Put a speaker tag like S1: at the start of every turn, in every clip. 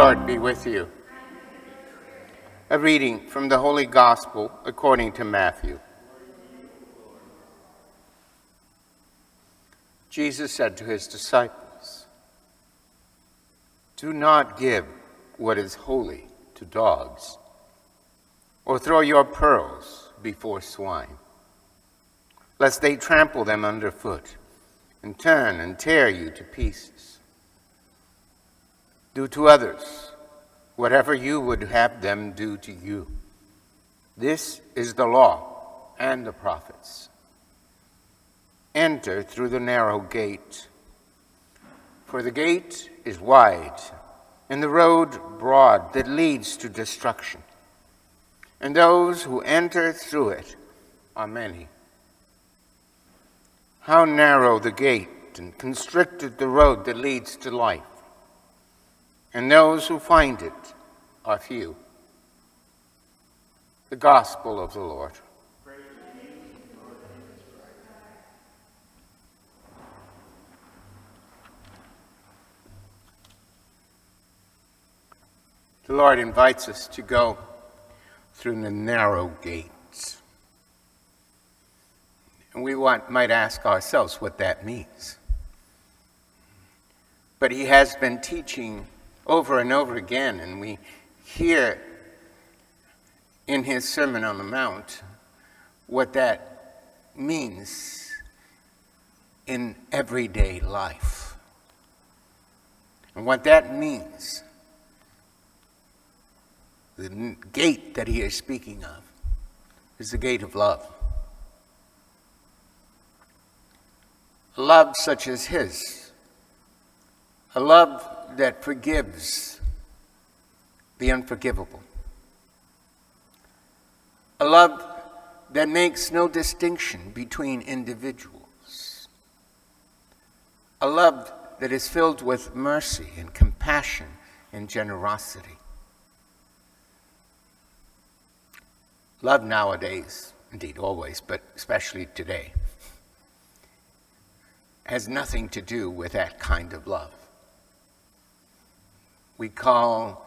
S1: Lord be with you. A reading from the Holy Gospel according to Matthew. Jesus said to his disciples, "Do not give what is holy to dogs, or throw your pearls before swine, lest they trample them underfoot and turn and tear you to pieces. Do to others whatever you would have them do to you. This is the law and the prophets. Enter through the narrow gate, for the gate is wide and the road broad that leads to destruction, and those who enter through it are many. How narrow the gate and constricted the road that leads to life, and those who find it are few." The Gospel of the Lord. The Lord invites us to go through the narrow gates. And we might ask ourselves what that means. But he has been teaching over and over again, and we hear in his Sermon on the Mount what that means in everyday life. And what that means, the gate that he is speaking of, is the gate of love. A love such as his, a love that forgives the unforgivable, a love that makes no distinction between individuals, a love that is filled with mercy and compassion and generosity. Love nowadays, indeed always, but especially today, has nothing to do with that kind of love. We call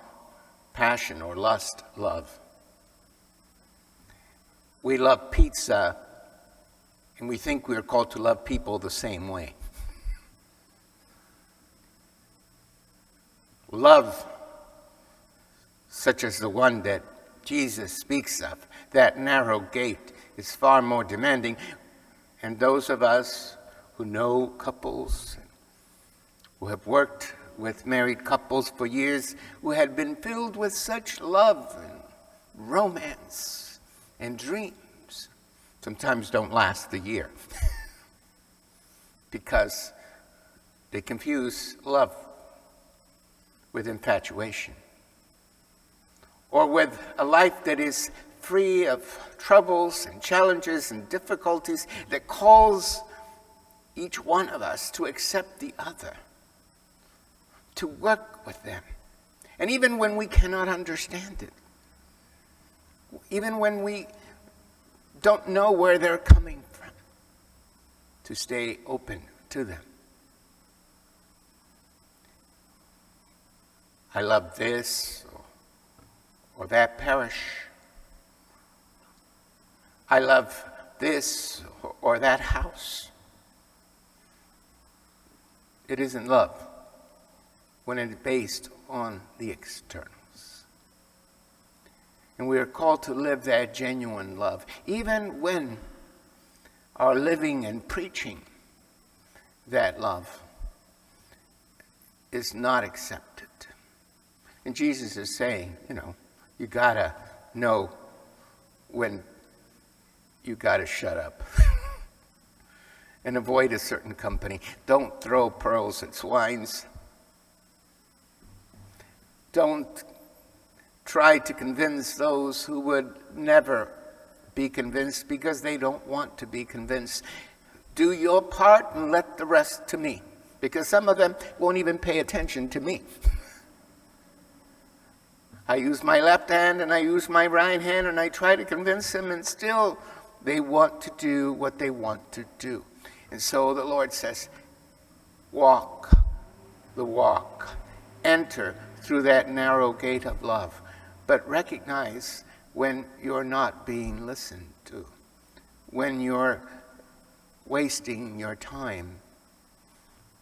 S1: passion or lust love. We love pizza, and we think we're called to love people the same way. Love, such as the one that Jesus speaks of, that narrow gate, is far more demanding. And those of us who know couples, who have worked with married couples for years, who had been filled with such love and romance and dreams, sometimes don't last the year because they confuse love with infatuation, or with a life that is free of troubles and challenges and difficulties, that calls each one of us to accept the other, to work with them. And even when we cannot understand it, even when we don't know where they're coming from, to stay open to them. I love this or that parish. I love this or that house. It isn't love when it is based on the externals. And we are called to live that genuine love, even when our living and preaching that love is not accepted. And Jesus is saying, you gotta know when you gotta shut up and avoid a certain company. Don't throw pearls at swines. Don't try to convince those who would never be convinced because they don't want to be convinced. Do your part and let the rest to me, because some of them won't even pay attention to me. I use my left hand and I use my right hand and I try to convince them, and still they want to do what they want to do. And so the Lord says, walk the walk. Enter through that narrow gate of love, but recognize when you're not being listened to, when you're wasting your time.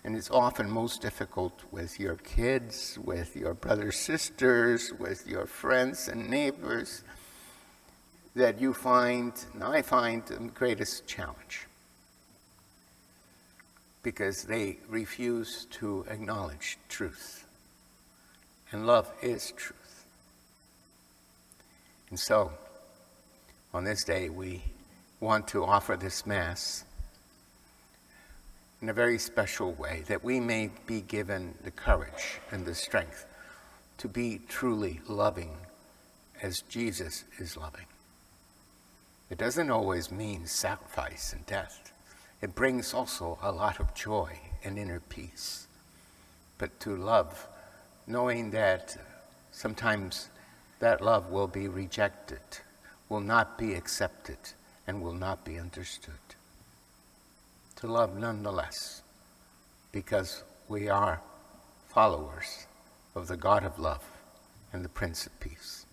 S1: And it's often most difficult with your kids, with your brothers, sisters, with your friends and neighbors, that you find, and I find, the greatest challenge. Because they refuse to acknowledge truth. And love is truth. And so, on this day, we want to offer this Mass in a very special way, that we may be given the courage and the strength to be truly loving as Jesus is loving. It doesn't always mean sacrifice and death. It brings also a lot of joy and inner peace. But to love, knowing that sometimes that love will be rejected, will not be accepted, and will not be understood. To love nonetheless, because we are followers of the God of love and the Prince of Peace.